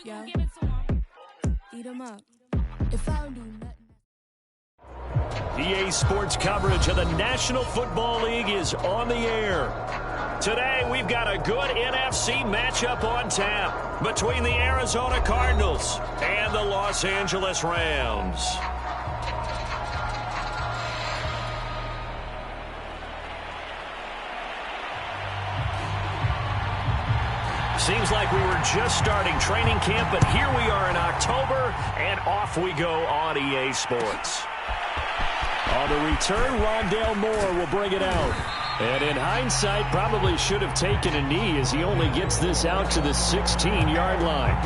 yo. Eat 'em up. If I don't do nothing. EA Sports coverage of the National Football League is on the air. Today, we've got a good NFC matchup on tap between the Arizona Cardinals and the Los Angeles Rams. Seems like we were just starting training camp, but here we are in October, and off we go on EA Sports. On the return, Rondale Moore will bring it out. And in hindsight, probably should have taken a knee as he only gets this out to the 16-yard line.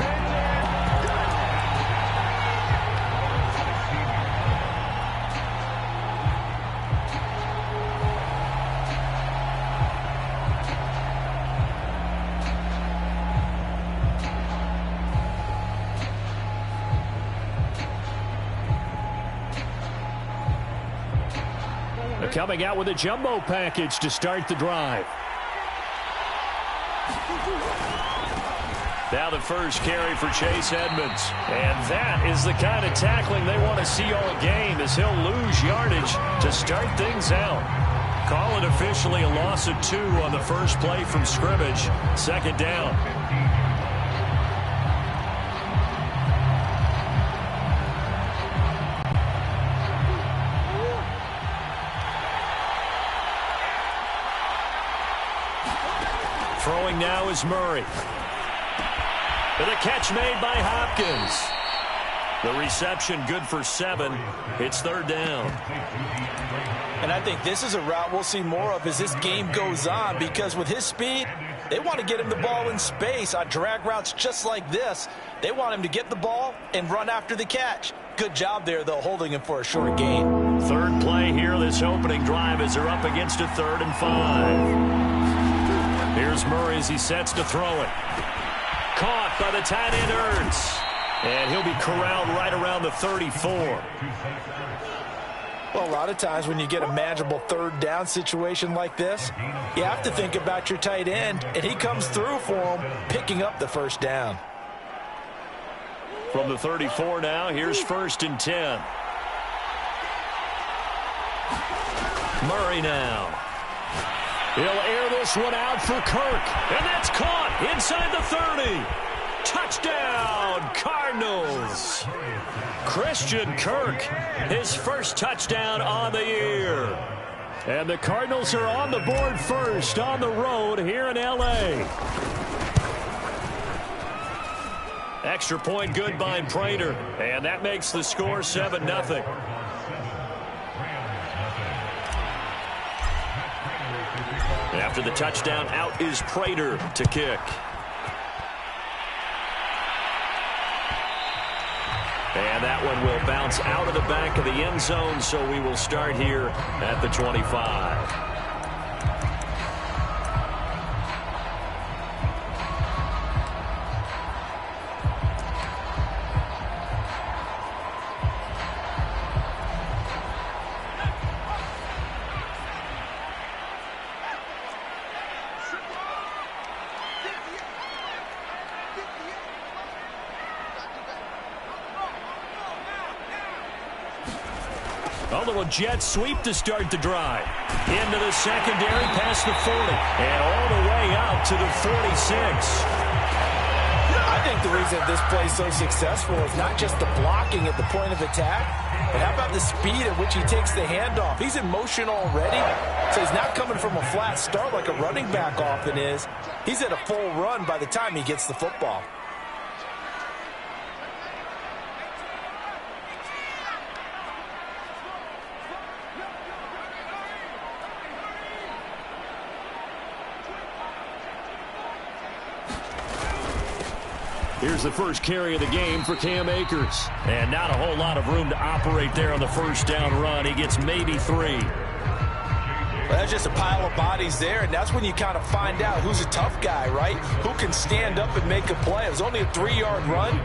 Coming out with a jumbo package to start the drive. Now the first carry for Chase Edmonds. And that is the kind of tackling they want to see all game, as he'll lose yardage to start things out. Call it officially a loss of 2 on the first play from scrimmage. Second down. Throwing now is Murray. With a catch made by Hopkins. The reception good for 7. It's third down. And I think this is a route we'll see more of as this game goes on, because with his speed, they want to get him the ball in space on drag routes just like this. They want him to get the ball and run after the catch. Good job there, though, holding him for a short gain. Third play here, this opening drive, as they're up against a 3rd and 5. Here's Murray as he sets to throw it. Caught by the tight end Ertz. And he'll be corralled right around the 34. Well, a lot of times when you get a manageable third down situation like this, you have to think about your tight end, and he comes through for him, picking up the first down. From the 34 now, here's 1st and 10. Murray now. He'll air this one out for Kirk. And that's caught inside the 30. Touchdown, Cardinals. Christian Kirk, his first touchdown on the year. And the Cardinals are on the board first on the road here in L.A. Extra point good by Prater. And that makes the score 7-0. After the touchdown, out is Prater to kick. And that one will bounce out of the back of the end zone, so we will start here at the 25. A little jet sweep to start the drive. Into the secondary, past the 40. And all the way out to the 46. I think the reason this play is so successful is not just the blocking at the point of attack, but how about the speed at which he takes the handoff? He's in motion already, so he's not coming from a flat start like a running back often is. He's at a full run by the time he gets the football. Here's the first carry of the game for Cam Akers. And not a whole lot of room to operate there on the first down run. He gets maybe 3. Well, that's just a pile of bodies there, and that's when you kind of find out who's a tough guy, right? Who can stand up and make a play. It was only a 3-yard run,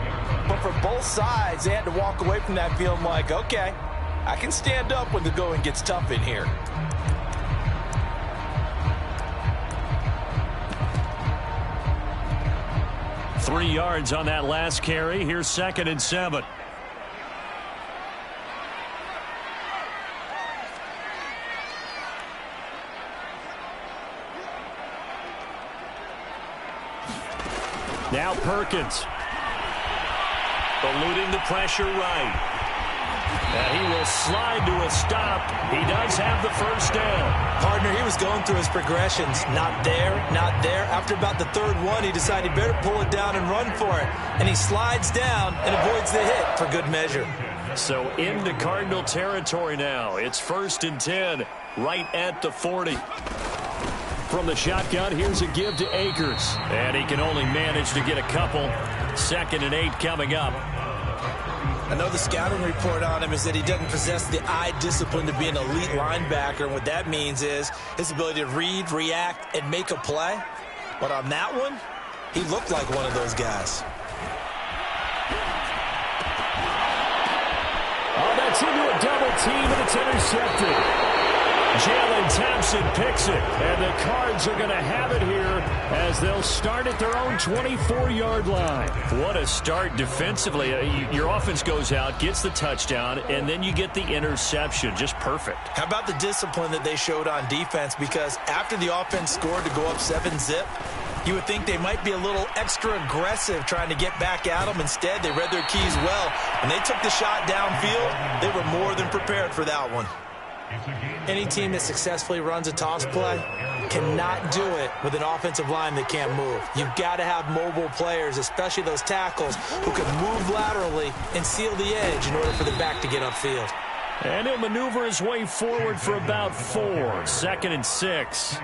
but for both sides, they had to walk away from that feeling like, okay, I can stand up when the going gets tough in here. 3 yards on that last carry. Here's 2nd and 7. Now Perkins. Eluding the pressure right. And he will slide to a stop. He does have the first down. Partner, he was going through his progressions. Not there, not there. After about the 3rd one, he decided he better pull it down and run for it. And he slides down and avoids the hit for good measure. So into Cardinal territory now. It's 1st and 10, right at the 40. From the shotgun, here's a give to Akers. And he can only manage to get a couple. 2nd and 8 coming up. I know the scouting report on him is that he doesn't possess the eye discipline to be an elite linebacker. And what that means is his ability to read, react, and make a play. But on that one, he looked like one of those guys. Oh, that's into a double team, and it's intercepted. Jalen Thompson picks it, and the Cards are going to have it here as they'll start at their own 24-yard line. What a start defensively. Your offense goes out, gets the touchdown, and then you get the interception. Just perfect. How about the discipline that they showed on defense? Because after the offense scored to go up 7-zip, you would think they might be a little extra aggressive trying to get back at them. Instead, they read their keys well. When they took the shot downfield, they were more than prepared for that one. Any team that successfully runs a toss play cannot do it with an offensive line that can't move. You've got to have mobile players, especially those tackles, who can move laterally and seal the edge in order for the back to get upfield. And he'll maneuver his way forward for about 4. 2nd and 6.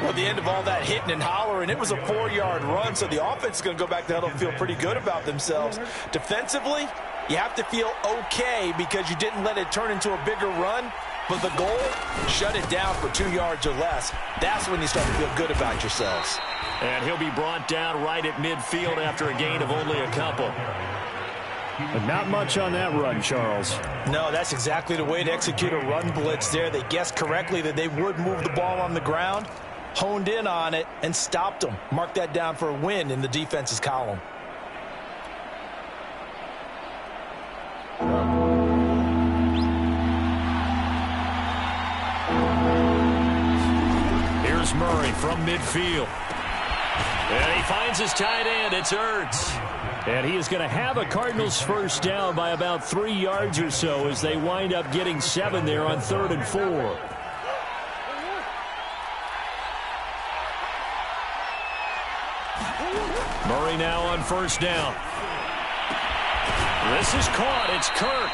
Well, at the end of all that hitting and hollering, it was a 4-yard run, so the offense is going to go back to huddle and feel pretty good about themselves. Defensively, you have to feel okay because you didn't let it turn into a bigger run, but the goal, shut it down for 2 yards or less. That's when you start to feel good about yourselves. And he'll be brought down right at midfield after a gain of only a couple. But not much on that run, Charles. No, that's exactly the way to execute a run blitz there. They guessed correctly that they would move the ball on the ground, honed in on it, and stopped them. Mark that down for a win in the defense's column. Here's Murray from midfield. And he finds his tight end. It's Ertz. And he is going to have a Cardinals first down by about 3 yards or so as they wind up getting 7 there on 3rd and 4. Murray now on first down. This is caught. It's Kirk.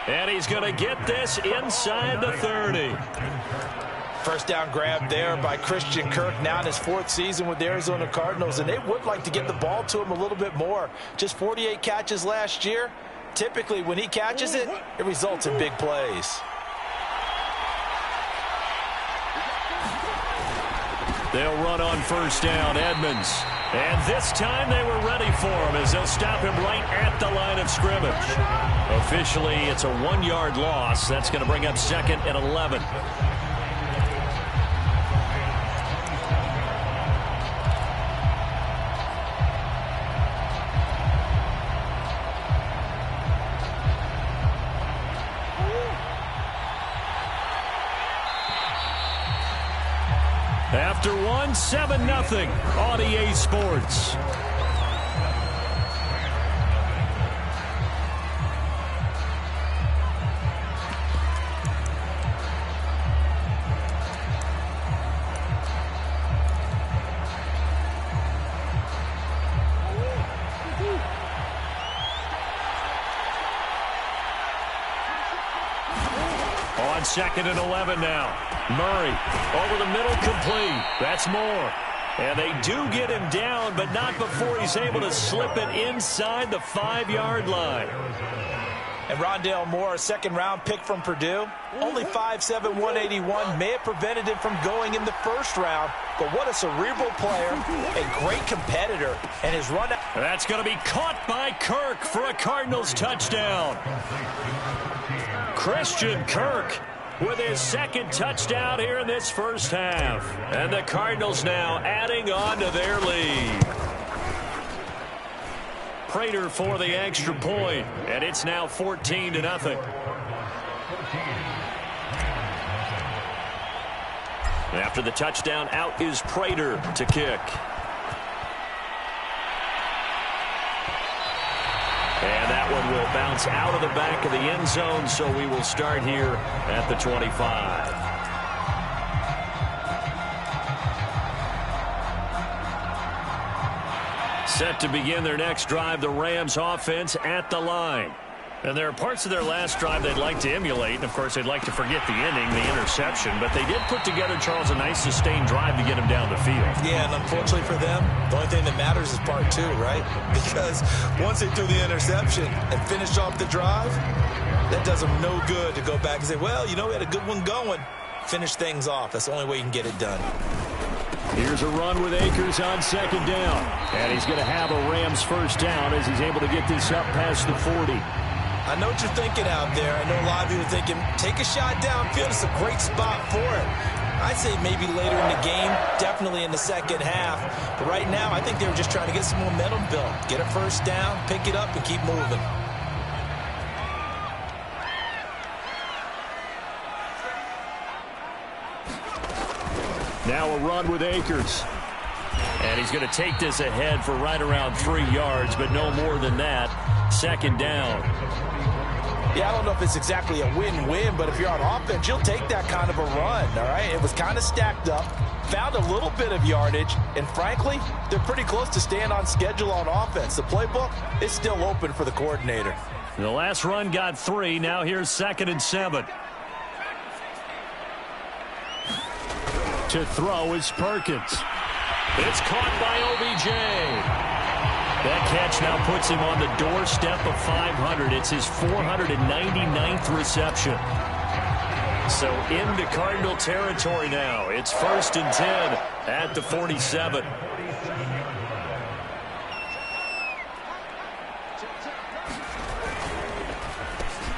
And he's going to get this inside the 30. First down grab there by Christian Kirk, now in his 4th season with the Arizona Cardinals, and they would like to get the ball to him a little bit more. Just 48 catches last year. Typically, when he catches it, it results in big plays. They'll run on first down, Edmonds. And this time they were ready for him as they'll stop him right at the line of scrimmage. Officially, it's a 1-yard loss. That's going to bring up 2nd and 11. After 7-0 on EA Sports. On 2nd and 11 now. Murray over the middle, complete. That's more. And they do get him down, but not before he's able to slip it inside the 5-yard line. And Rondale Moore, a 2nd-round pick from Purdue, only 5'7", 181, may have prevented him from going in the 1st round. But what a cerebral player, a great competitor, and his run. That's going to be caught by Kirk for a Cardinals touchdown. Christian Kirk with his 2nd touchdown here in this first half. And the Cardinals now adding on to their lead. Prater for the extra point, and it's now 14-0. After the touchdown, out is Prater to kick. And that one will bounce out of the back of the end zone, so we will start here at the 25. Set to begin their next drive, the Rams offense at the line. And there are parts of their last drive they'd like to emulate. And, of course, they'd like to forget the ending, the interception. But they did put together, Charles, a nice sustained drive to get him down the field. Yeah, and unfortunately for them, the only thing that matters is part two, right? Because once they threw the interception and finished off the drive, that does them no good to go back and say, well, you know, we had a good one going. Finish things off. That's the only way you can get it done. Here's a run with Akers on second down. And he's going to have a Rams first down as he's able to get this up past the 40. I know what you're thinking out there. I know a lot of you are thinking, take a shot downfield. It's a great spot for it. I'd say maybe later in the game, definitely in the second half. But right now, I think they were just trying to get some momentum built. Get a first down, pick it up, and keep moving. Now a run with Akers. And he's going to take this ahead for right around 3 yards, but no more than that. Second down. Yeah, I don't know if it's exactly a win-win, but if you're on offense, you'll take that kind of a run, all right? It was kind of stacked up, found a little bit of yardage, and frankly, they're pretty close to staying on schedule on offense. The playbook is still open for the coordinator. The last run got 3. Now here's 2nd and 7. To throw is Perkins. It's caught by OBJ. That catch now puts him on the doorstep of 500. It's his 499th reception. So into Cardinal territory now. It's 1st and 10 at the 47.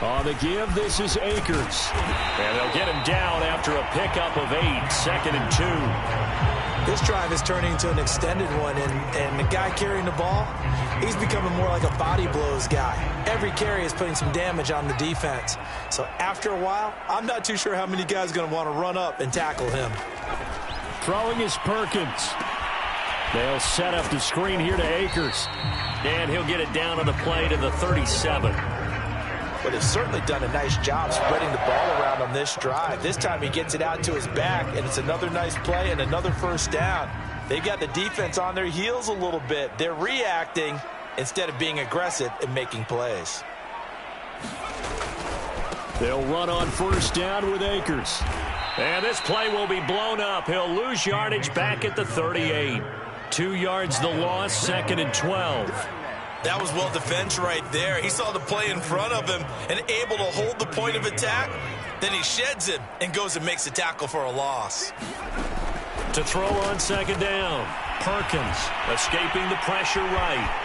On the give, this is Akers. And they'll get him down after a pickup of 8. 2nd and 2. This drive is turning into an extended one, and the guy carrying the ball, he's becoming more like a body blows guy. Every carry is putting some damage on the defense. So after a while, I'm not too sure how many guys are going to want to run up and tackle him. Throwing is Perkins. They'll set up the screen here to Akers. And he'll get it down on the play to the 37. But they've certainly done a nice job spreading the ball around on this drive. This time he gets it out to his back, and it's another nice play and another first down. They've got the defense on their heels a little bit. They're reacting instead of being aggressive and making plays. They'll run on first down with Akers. And this play will be blown up. He'll lose yardage back at the 38. 2 yards the loss, 2nd and 12. That was well defense right there. He saw the play in front of him and able to hold the point of attack. Then he sheds it and goes and makes a tackle for a loss. To throw on second down, Perkins escaping the pressure right.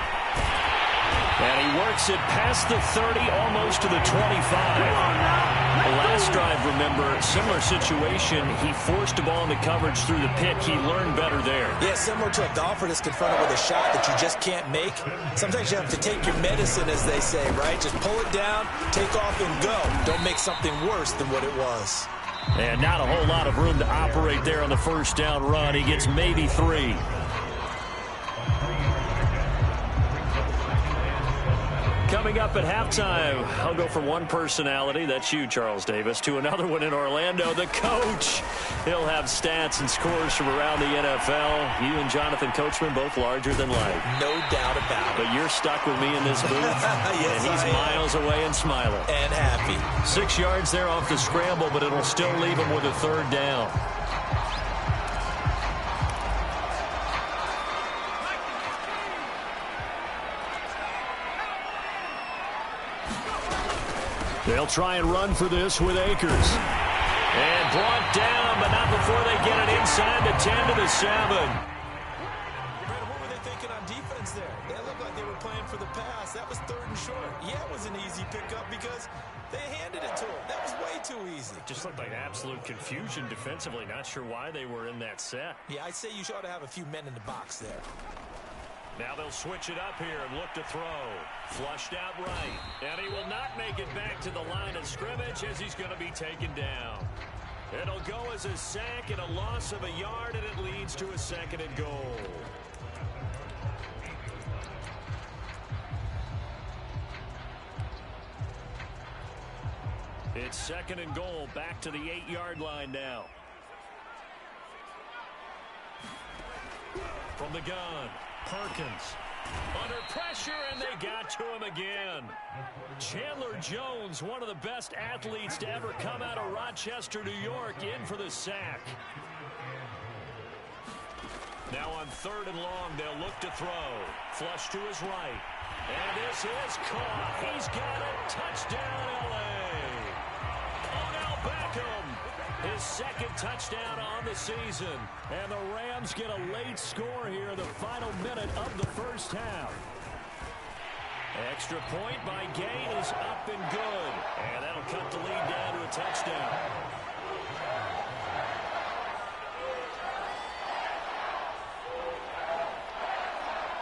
And he works it past the 30, almost to the 25. The last drive, remember, similar situation. He forced the ball into coverage through the pick. He learned better there. Yeah, similar to a golfer that's confronted with a shot that you just can't make. Sometimes you have to take your medicine, as they say, right? Just pull it down, take off, and go. Don't make something worse than what it was. And not a whole lot of room to operate there on the first down run. He gets maybe 3. Coming up at halftime, I'll go from one personality, that's you, Charles Davis, to another one in Orlando, the coach. He'll have stats and scores from around the NFL. You and Jonathan Coachman, both larger than life. No doubt about it. But you're stuck with me in this booth, yes, and he's miles away and smiling. And happy. 6 yards there off the scramble, but it'll still leave him with a 3rd down. They'll try and run for this with Akers. And brought down, but not before they get it inside the 10 to the 7. What were they thinking on defense there? They looked like they were playing for the pass. That was 3rd and short. Yeah, it was an easy pickup because they handed it to him. That was way too easy. Just looked like absolute confusion defensively. Not sure why they were in that set. Yeah, I'd say you ought to have a few men in the box there. Now they'll switch it up here and look to throw. Flushed out right. And he will not make it back to the line of scrimmage as he's going to be taken down. It'll go as a sack and a loss of a yard, and it leads to a 2nd and goal. It's 2nd and goal, back to the 8-yard line now. From the gun, Perkins. Under pressure, and they got to him again. Chandler Jones, one of the best athletes to ever come out of Rochester, New York, in for the sack. Now on 3rd and long, they'll look to throw. Flush to his right. And this is caught. He's got it. Touchdown, L.A. Odell Beckham. His 2nd touchdown on the season. And the Rams get a late score here in the final minute of the first half. Extra point by Gay is up and good. And that'll cut the lead down to a touchdown.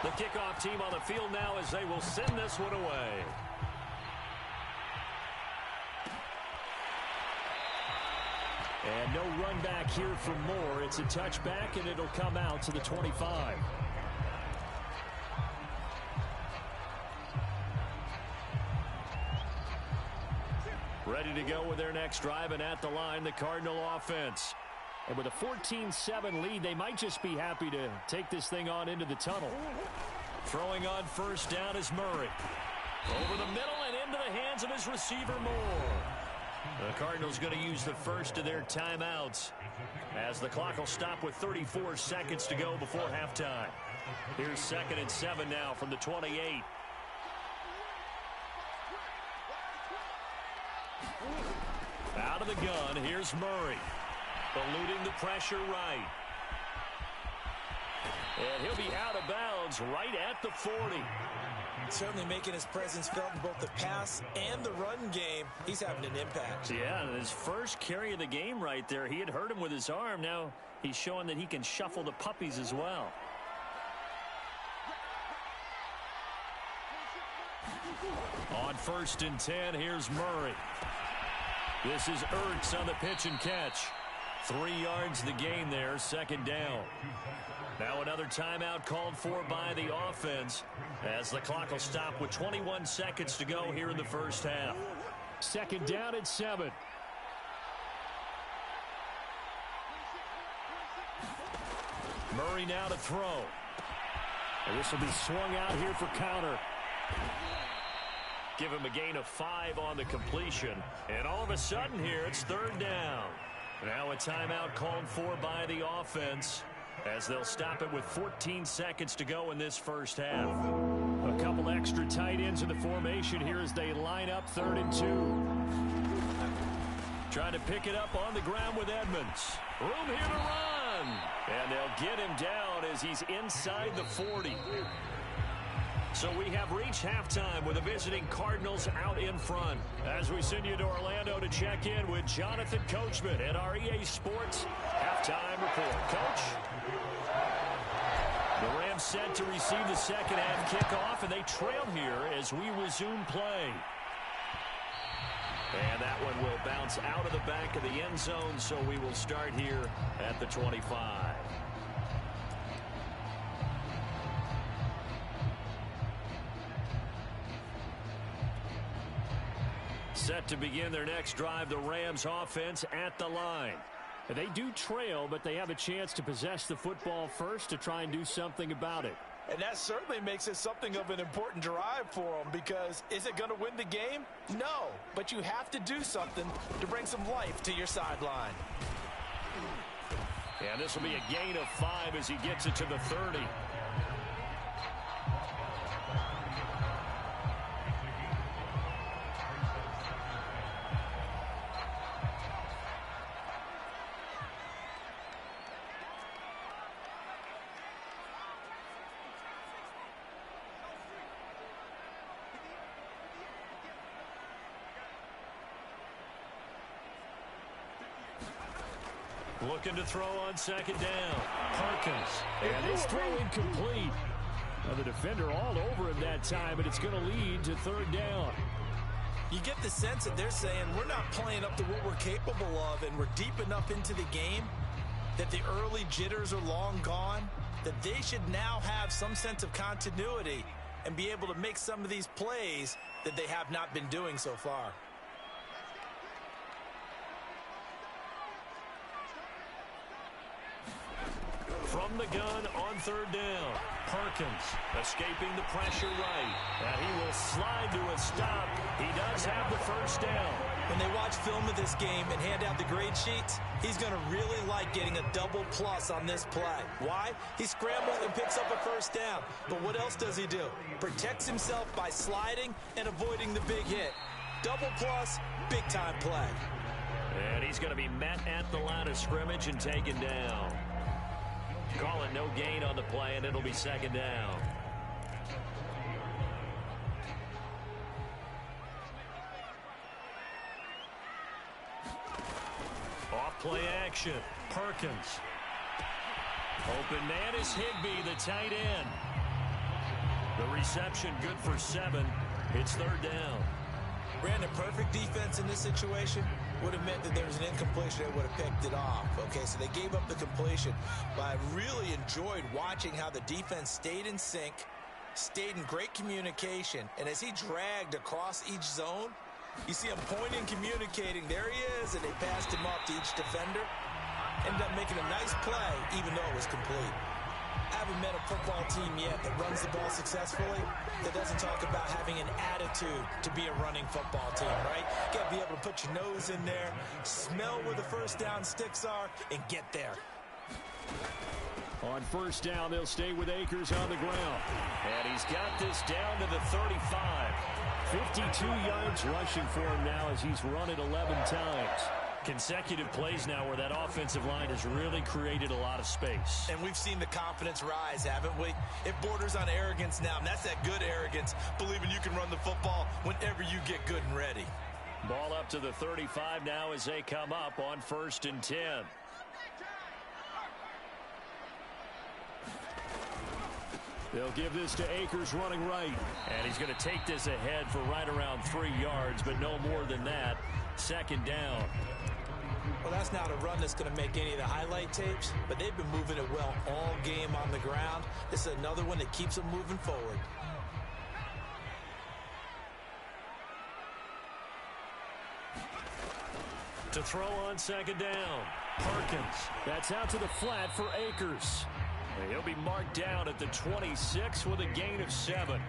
The kickoff team on the field now as they will send this one away. And no run back here for Moore. It's a touchback, and it'll come out to the 25. Ready to go with their next drive, and at the line, the Cardinal offense. And with a 14-7 lead, they might just be happy to take this thing on into the tunnel. Throwing on 1st down is Murray. Over the middle and into the hands of his receiver, Moore. The Cardinals going to use the first of their timeouts as the clock will stop with 34 seconds to go before halftime. Here's 2nd and 7 now from the 28. Out of the gun, here's Murray. Eluding the pressure right. And he'll be out of bounds right at the 40. Certainly making his presence felt in both the pass and the run game. He's having an impact. Yeah, his first carry of the game right there. He had hurt him with his arm. Now he's showing that he can shuffle the puppies as well. On 1st and 10, here's Murray. This is Ertz on the pitch and catch. 3 yards the gain there, 2nd down. Now another timeout called for by the offense as the clock will stop with 21 seconds to go here in the first half. 2nd down at 7. Murray now to throw. And this will be swung out here for counter. Give him a gain of 5 on the completion. And all of a sudden here, it's 3rd down. Now a timeout called for by the offense as they'll stop it with 14 seconds to go in this first half. A couple extra tight ends in the formation here as they line up 3rd and 2. Trying to pick it up on the ground with Edmonds. Room here to run. And they'll get him down as he's inside the 40. So we have reached halftime with the visiting Cardinals out in front. As we send you to Orlando to check in with Jonathan Coachman at our EA Sports Halftime Report. Coach? The Rams set to receive the 2nd half kickoff, and they trail here as we resume play. And that one will bounce out of the back of the end zone, so we will start here at the 25. Set to begin their next drive, the Rams offense at the line. They do trail, but they have a chance to possess the football first to try and do something about it. And that certainly makes it something of an important drive for them, because is it going to win the game? No, but you have to do something to bring some life to your sideline. And this will be a gain of 5 as he gets it to the 30. Looking to throw on 2nd down. Perkins. And his throw incomplete. Now the defender all over him that time, and it's going to lead to third down. You get the sense that they're saying we're not playing up to what we're capable of, and we're deep enough into the game that the early jitters are long gone, that they should now have some sense of continuity and be able to make some of these plays that they have not been doing so far. From the gun on third down, Perkins escaping the pressure right. And he will slide to a stop. He does have the first down. When they watch film of this game and hand out the grade sheets, he's going to really like getting a double plus on this play. Why? He scrambles and picks up a first down. But what else does he do? Protects himself by sliding and avoiding the big hit. Double plus, big time play. And he's going to be met at the line of scrimmage and taken down. Call it no gain on the play, and it'll be second down. Off play action. Perkins. Open man is Higbee, the tight end. The reception good for 7. It's third down. Brandon, perfect defense in this situation would have meant that there was an incompletion that would have picked it off. Okay, so they gave up the completion. But I really enjoyed watching how the defense stayed in sync, stayed in great communication, and as he dragged across each zone, you see him pointing, communicating. There he is, and they passed him off to each defender. Ended up making a nice play, even though it was complete. I haven't met a football team yet that runs the ball successfully that doesn't talk about having an attitude to be a running football team, right? You got to be able to put your nose in there, smell where the first down sticks are, and get there. On first down, they'll stay with Akers on the ground. And he's got this down to the 35. 52 yards rushing for him now as he's run it 11 times. Consecutive plays now where that offensive line has really created a lot of space. And we've seen the confidence rise, haven't we? It borders on arrogance now, and that's that good arrogance, believing you can run the football whenever you get good and ready. Ball up to the 35 now as they come up on 1st and 10. They'll give this to Akers running right. And he's going to take this ahead for right around 3 yards, but no more than that. Second down. Well, that's not a run that's going to make any of the highlight tapes, but they've been moving it well all game on the ground. This is another one that keeps them moving forward. To throw on second down, Perkins. That's out to the flat for Akers. He'll be marked down at the 26 with a gain of 7.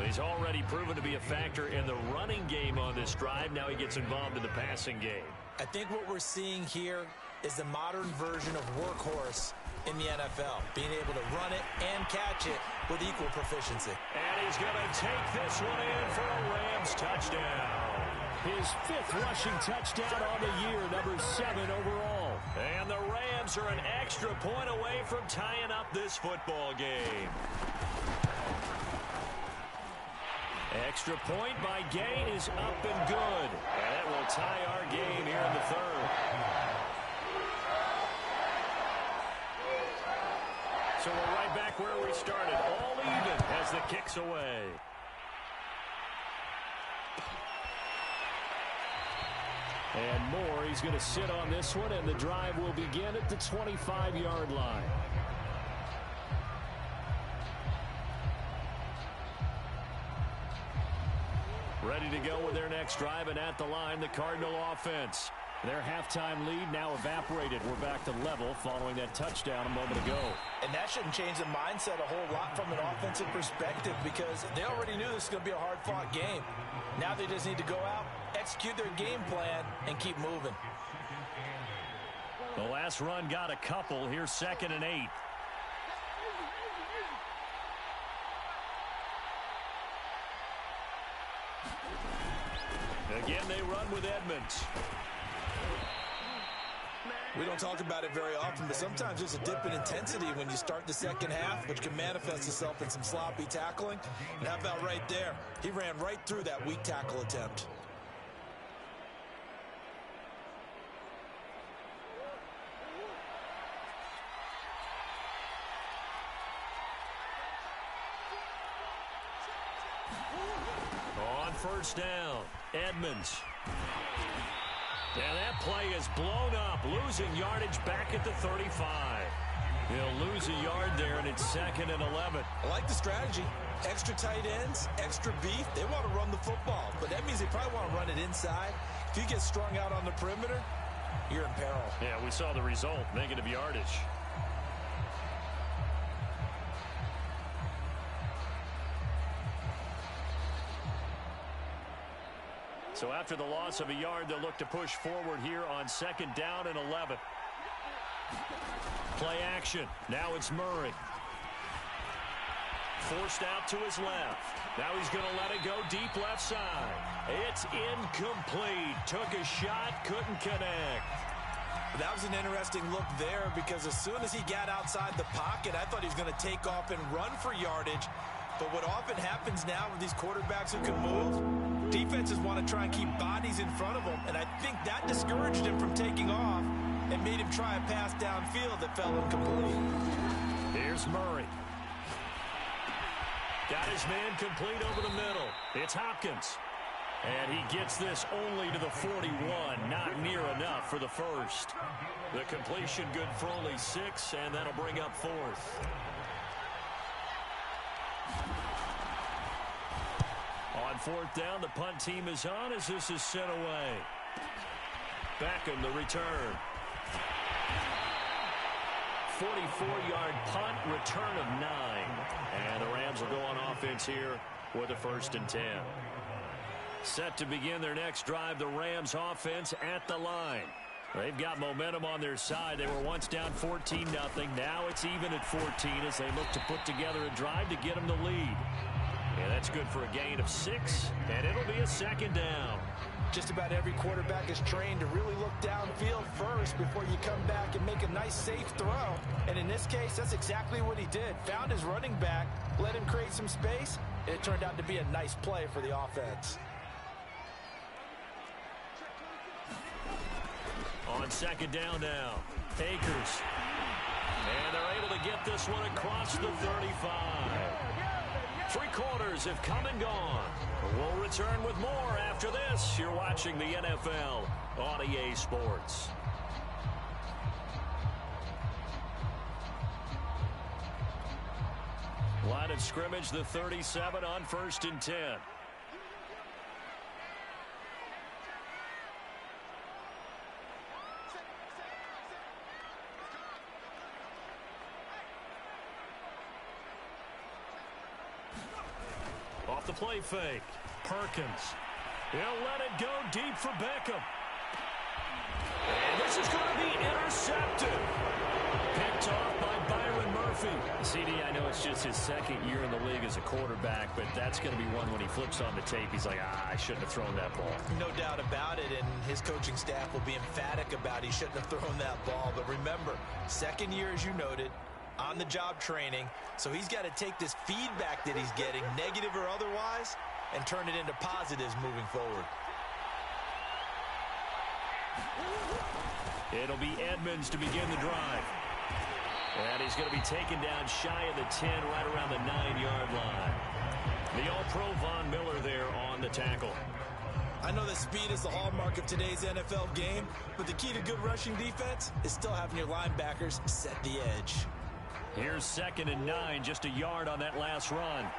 He's already proven to be a factor in the running game on this drive. Now he gets involved in the passing game. I think what we're seeing here is the modern version of workhorse in the NFL, being able to run it and catch it with equal proficiency. And he's going to take this one in for a Rams touchdown. His 5th rushing touchdown on the year, number 7 overall. And the Rams are an extra point away from tying up this football game. Extra point by Gain is up and good. And that will tie our game here in the 3rd. So we're right back where we started. All even as the kick's away. And Moore, he's going to sit on this one, and the drive will begin at the 25-yard line. Ready to go with their next drive, and at the line, the Cardinal offense. Their halftime lead now evaporated. We're back to level following that touchdown a moment ago. And that shouldn't change the mindset a whole lot from an offensive perspective because they already knew this was going to be a hard-fought game. Now they just need to go out, execute their game plan, and keep moving. The last run got a couple. Here's 2nd and 8. Again, they run with Edmonds. We don't talk about it very often, but sometimes there's a dip in intensity when you start the second half, which can manifest itself in some sloppy tackling. And how about right there? He ran right through that weak tackle attempt. On first down, Edmonds. And that play is blown up, losing yardage back at the 35. He'll lose a yard there, and it's 2nd and 11. I like the strategy. Extra tight ends, extra beef. They want to run the football, but that means they probably want to run it inside. If you get strung out on the perimeter, you're in peril. Yeah, we saw the result, negative yardage. So after the loss of a yard, they'll look to push forward here on 2nd down and 11. Play action. Now it's Murray. Forced out to his left. Now he's going to let it go deep left side. It's incomplete. Took a shot, couldn't connect. That was an interesting look there because as soon as he got outside the pocket, I thought he was going to take off and run for yardage. But what often happens now with these quarterbacks who can move, defenses want to try and keep bodies in front of them. And I think that discouraged him from taking off and made him try a pass downfield that fell incomplete. Here's Murray. Got his man complete over the middle. It's Hopkins. And he gets this only to the 41. Not near enough for the first. The completion good for only 6, and that'll bring up 4th. On 4th down, the punt team is on as this is sent away. Beckham the return. 44-yard punt, return of 9. And the Rams will go on offense here with a 1st and 10. Set to begin their next drive, the Rams offense at the line. They've got momentum on their side. They were once down 14-0. Now it's even at 14 as they look to put together a drive to get them the lead. Yeah, that's good for a gain of 6, and it'll be a 2nd down. Just about every quarterback is trained to really look downfield first before you come back and make a nice, safe throw. And in this case, that's exactly what he did. Found his running back, let him create some space, and it turned out to be a nice play for the offense. On 2nd down now, Akers. And they're able to get this one across the 35. 3 quarters have come and gone. We'll return with more after this. You're watching the NFL on EA Sports. Line of scrimmage, the 37 on 1st and 10. Off the play fake. Perkins. He'll let it go deep for Beckham. And this is going to be intercepted. Picked off by Byron Murphy. CD, I know it's just his 2nd year in the league as a quarterback, but that's going to be one when he flips on the tape. He's like, I shouldn't have thrown that ball. No doubt about it, and his coaching staff will be emphatic about he shouldn't have thrown that ball. But remember, 2nd year, as you noted, on-the-job training, so he's got to take this feedback that he's getting, negative or otherwise, and turn it into positives moving forward. It'll be Edmonds to begin the drive. And he's going to be taken down shy of the 10, right around the 9-yard line. The All-Pro Von Miller there on the tackle. I know that speed is the hallmark of today's NFL game, but the key to good rushing defense is still having your linebackers set the edge. Here's 2nd and 9, just a yard on that last run.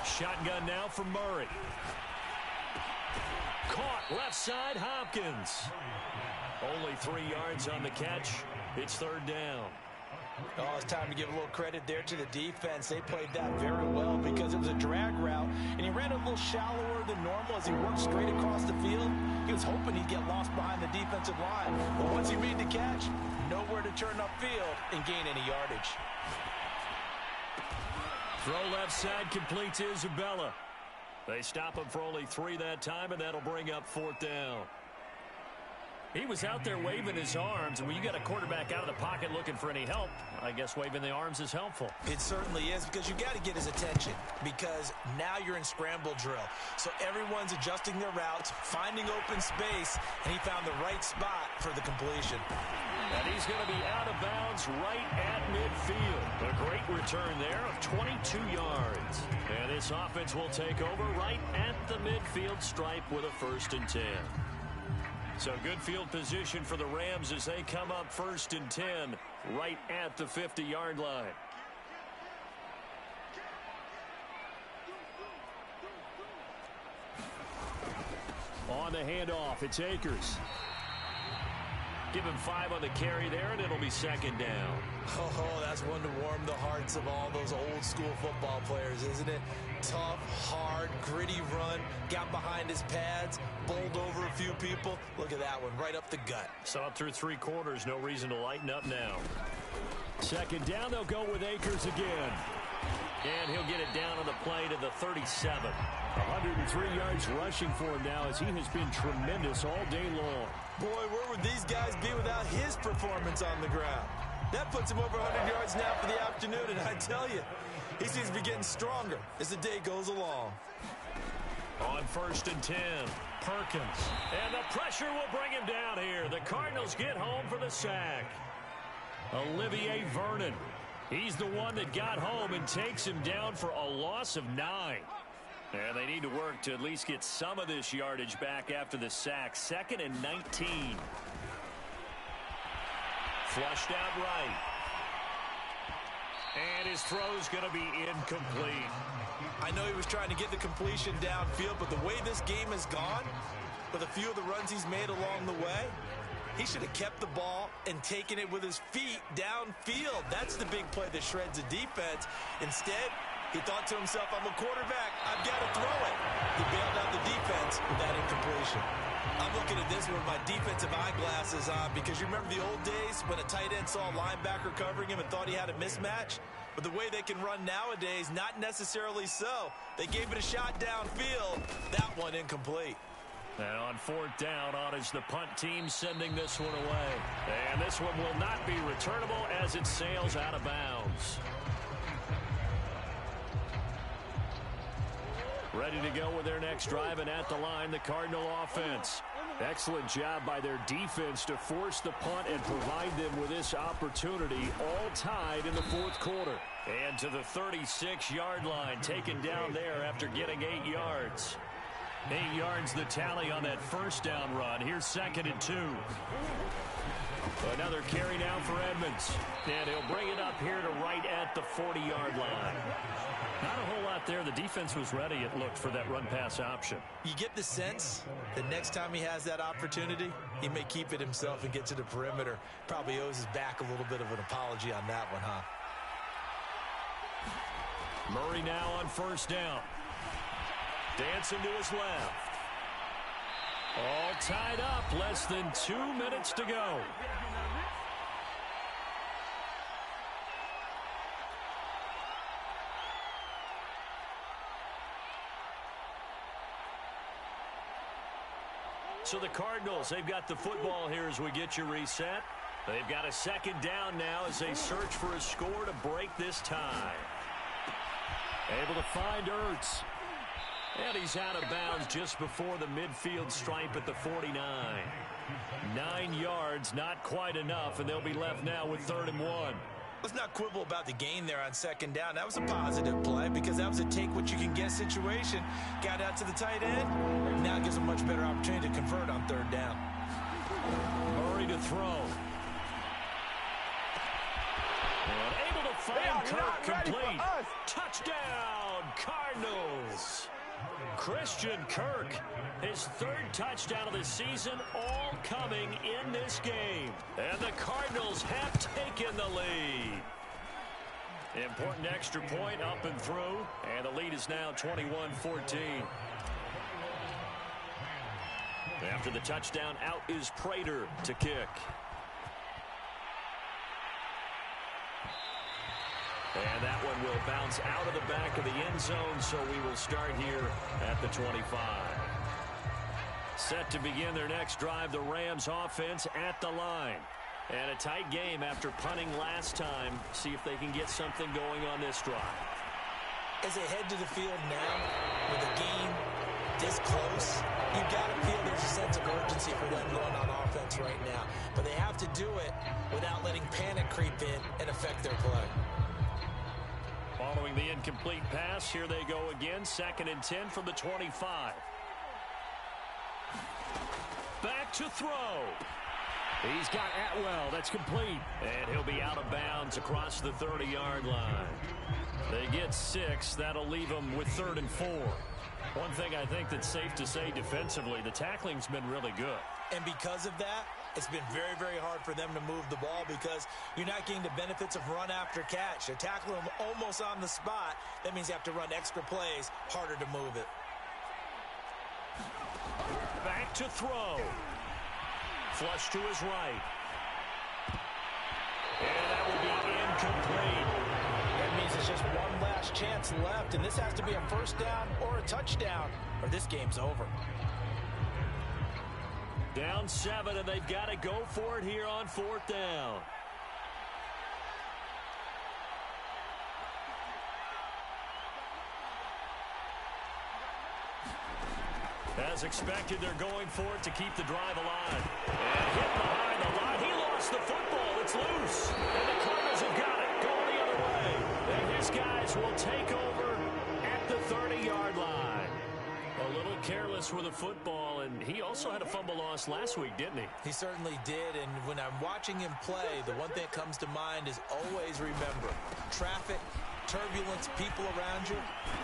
Shotgun now for Murray. Caught left side, Hopkins. Only 3 yards on the catch. It's 3rd down. Oh, it's time to give a little credit there to the defense. They played that very well because it was a drag route, and he ran a little shallower than normal as he worked straight across the field. He was hoping he'd get lost behind the defensive line. But once he made the catch, nowhere to turn upfield and gain any yardage. Throw left side, complete to Isabella. They stop him for only 3 that time, and that'll bring up 4th down. He was out there waving his arms, and when you got a quarterback out of the pocket looking for any help, I guess waving the arms is helpful. It certainly is, because you got to get his attention, because now you're in scramble drill. So everyone's adjusting their routes, finding open space, and he found the right spot for the completion. And he's going to be out of bounds right at midfield. A great return there of 22 yards. And this offense will take over right at the midfield stripe with a 1st and 10. So good field position for the Rams as they come up 1st and 10 right at the 50-yard line. On the handoff, it's Akers. Give him 5 on the carry there, and it'll be 2nd down. Oh, that's one to warm the hearts of all those old school football players, isn't it? Tough, hard, gritty run, got behind his pads, bowled over a few people. Look at that one, right up the gut. So up through 3 quarters, no reason to lighten up now. 2nd down, they'll go with Akers again. And he'll get it down on the play to the 37. 103 yards rushing for him now as he has been tremendous all day long. Boy, where would these guys be without his performance on the ground? That puts him over 100 yards now for the afternoon, and I tell you, he seems to be getting stronger as the day goes along. On 1st and 10, Perkins. And the pressure will bring him down here. The Cardinals get home for the sack. Olivier Vernon. He's the one that got home and takes him down for a loss of 9. And they need to work to at least get some of this yardage back after the sack. 2nd and 19. Flushed out right. And his throw's going to be incomplete. I know he was trying to get the completion downfield, but the way this game has gone, with a few of the runs he's made along the way, he should have kept the ball and taken it with his feet downfield. That's the big play that shreds the defense. Instead, he thought to himself, I'm a quarterback, I've got to throw it. He bailed out the defense with that incompletion. I'm looking at this with my defensive eyeglasses on because you remember the old days when a tight end saw a linebacker covering him and thought he had a mismatch? But the way they can run nowadays, not necessarily so. They gave it a shot downfield. That one incomplete. And on 4th down, on is the punt team sending this one away. And this one will not be returnable as it sails out of bounds. Ready to go with their next drive, and at the line, the Cardinal offense. Excellent job by their defense to force the punt and provide them with this opportunity, all tied in the 4th quarter. And to the 36-yard line, taken down there after getting 8 yards. 8 yards the tally on that 1st down run. Here's 2nd and 2. Another carry now for Edmonds. And he'll bring it up here to right at the 40-yard line. Not a whole lot there. The defense was ready, it looked, for that run-pass option. You get the sense that next time he has that opportunity, he may keep it himself and get to the perimeter. Probably owes his back a little bit of an apology on that one, huh? Murray now on 1st down. Dancing to his left. All tied up. Less than 2 minutes to go. So the Cardinals, they've got the football here as we get you reset. They've got a 2nd down now as they search for a score to break this tie. Able to find Ertz. And he's out of bounds just before the midfield stripe at the 49. 9 yards, not quite enough, and they'll be left now with 3rd and 1. Let's not quibble about the gain there on 2nd down. That was a positive play because that was a take-what-you-can-get situation. Got out to the tight end. Now it gives a much better opportunity to convert on 3rd down. Murray to throw. And able to find Kirk complete. Touchdown, Cardinals. Christian Kirk, his 3rd touchdown of the season, all coming in this game. And the Cardinals have taken the lead. Important extra point up and through, and the lead is now 21-14. After the touchdown, out is Prater to kick. And that one will bounce out of the back of the end zone, so we will start here at the 25. Set to begin their next drive, the Rams offense at the line. And a tight game after punting last time. See if they can get something going on this drive. As they head to the field now, with a game this close, you've got to feel there's a sense of urgency for them going on offense right now. But they have to do it without letting panic creep in and affect their play. throwing the incomplete pass. Here they go again. 2nd and 10 from the 25. Back to throw. He's got Atwell. That's complete. And he'll be out of bounds across the 30-yard line. They get 6. That'll leave them with 3rd and 4. One thing I think that's safe to say defensively, the tackling's been really good. And because of that, it's been very, very hard for them to move the ball because you're not getting the benefits of run after catch. They tackle them almost on the spot. That means you have to run extra plays, harder to move it. Back to throw. Flush to his right. And that will be incomplete. That means it's just one last chance left, and this has to be a 1st down or a touchdown, or this game's over. Down 7, and they've got to go for it here on 4th down. As expected, they're going for it to keep the drive alive. And hit behind the line. He lost the football. It's loose. And the Cardinals have got it. Going the other way. And his guys will take over at the 30-yard line. A little careless with the football, and he also had a fumble loss last week, didn't he? He certainly did, and when I'm watching him play, the one thing that comes to mind is always remember, traffic, turbulence, people around you,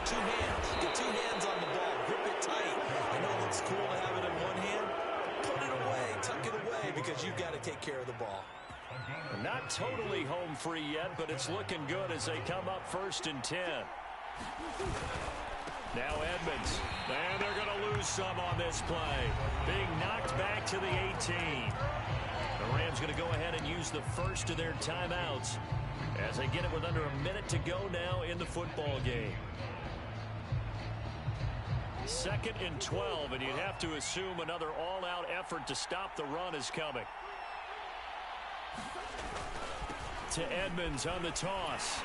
2 hands. Get 2 hands on the ball. Grip it tight. I know it looks cool to have it in one hand. Put it away. Tuck it away because you've got to take care of the ball. Not totally home free yet, but it's looking good as they come up 1st and 10. Now Edmonds. And they're going to lose some on this play. Being knocked back to the 18. The Rams going to go ahead and use the first of their timeouts as they get it with under a minute to go now in the football game. 2nd and 12, and you'd have to assume another all-out effort to stop the run is coming. To Edmonds on the toss.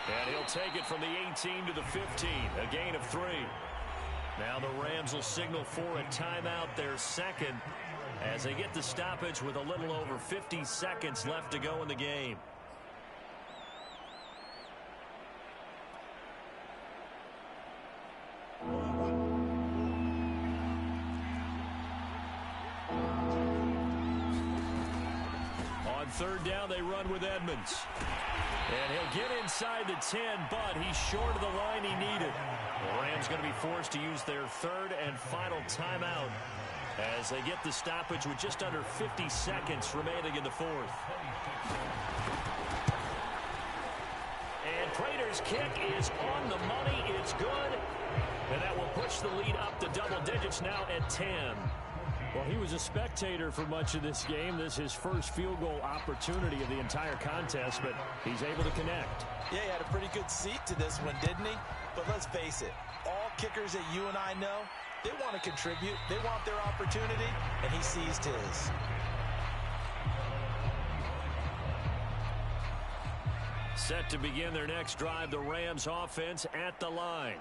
And he'll take it from the 18 to the 15, a gain of 3. Now the Rams will signal for a timeout, their 2nd, as they get the stoppage with a little over 50 seconds left to go in the game. On 3rd down, they run with Edmonds. And he'll get inside the 10, but he's short of the line he needed. The Rams going to be forced to use their 3rd and final timeout as they get the stoppage with just under 50 seconds remaining in the 4th. And Prater's kick is on the money. It's good. And that will push the lead up to double digits now at 10. Well, he was a spectator for much of this game. This is his first field goal opportunity of the entire contest, but he's able to connect. Yeah, he had a pretty good seat to this one, didn't he? But let's face it, all kickers that you and I know, they want to contribute. They want their opportunity, and he seized his. Set to begin their next drive, the Rams offense at the line.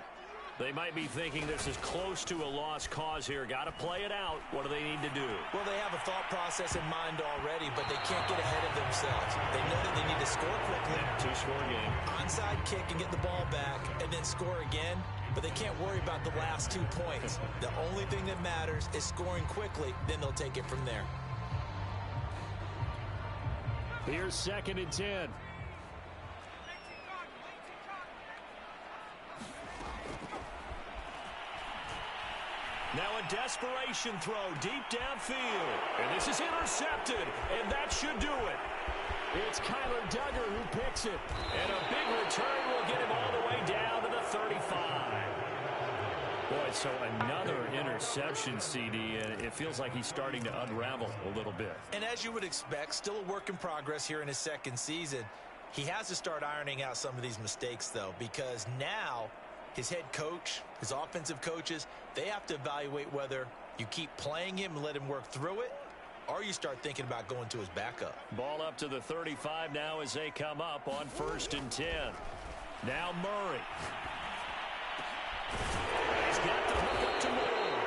They might be thinking this is close to a lost cause here. Got to play it out. What do they need to do? Well, they have a thought process in mind already, but they can't get ahead of themselves. They know that they need to score quickly. Two-score game. Onside kick and get the ball back and then score again, but they can't worry about the last 2 points. The only thing that matters is scoring quickly, then they'll take it from there. Here's 2nd and 10. Now a desperation throw deep downfield. And this is intercepted, and that should do it. It's Kyler Duggar who picks it. And a big return will get him all the way down to the 35. Boy, so another interception, CD, and it feels like he's starting to unravel a little bit. And as you would expect, still a work in progress here in his 2nd season. He has to start ironing out some of these mistakes, though, because now his head coach, his offensive coaches, they have to evaluate whether you keep playing him and let him work through it, or you start thinking about going to his backup. Ball up to the 35 now as they come up on 1st and 10. Now Murray. He's got the hook up to Moore.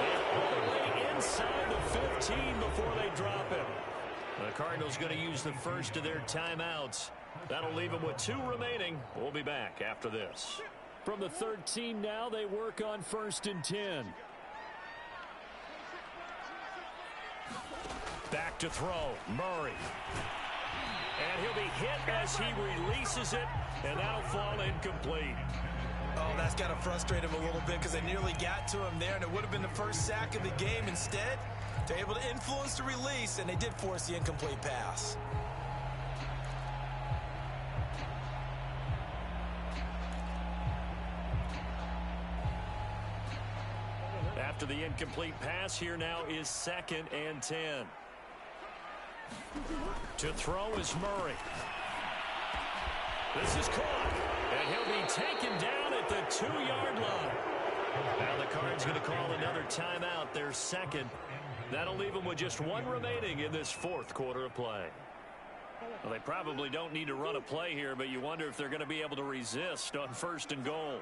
And all the way inside the 15 before they drop him. The Cardinals going to use the first of their timeouts That'll leave them with 2 remaining. We'll be back after this. From the 13 now, they work on 1st and 10. Back to throw, Murray. And he'll be hit as he releases it, and that'll fall incomplete. Oh, that's got to frustrate him a little bit because they nearly got to him there, and it would have been the first sack of the game. Instead, they're able to influence the release, and they did force the incomplete pass. After the incomplete pass, here now is 2nd and 10. To throw is Murray. This is caught, and he'll be taken down at the 2-yard line. Now the Cards going to call another timeout, their 2nd. That'll leave them with just 1 remaining in this 4th quarter of play. Well, they probably don't need to run a play here, but you wonder if they're going to be able to resist on 1st and goal.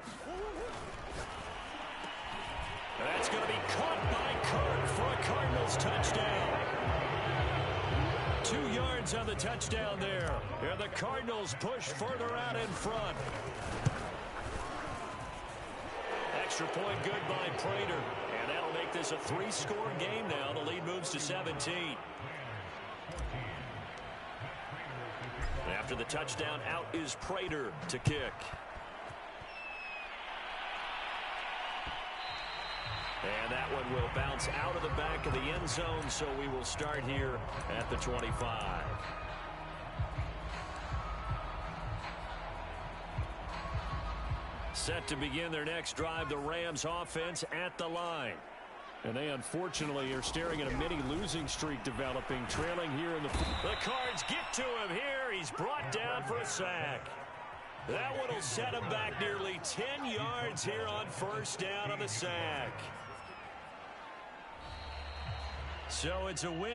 That's going to be caught by Kirk for a Cardinals touchdown. 2 yards on the touchdown there. And the Cardinals push further out in front. Extra point good by Prater. And that'll make this a 3-score game now. The lead moves to 17. After the touchdown, out is Prater to kick. And that one will bounce out of the back of the end zone, so we will start here at the 25. Set to begin their next drive, the Rams offense at the line. And they unfortunately are staring at a mini losing streak developing, trailing here in the... The Cards get to him here. He's brought down for a sack. That one will set him back nearly 10 yards here on 1st down on the sack. So it's a win.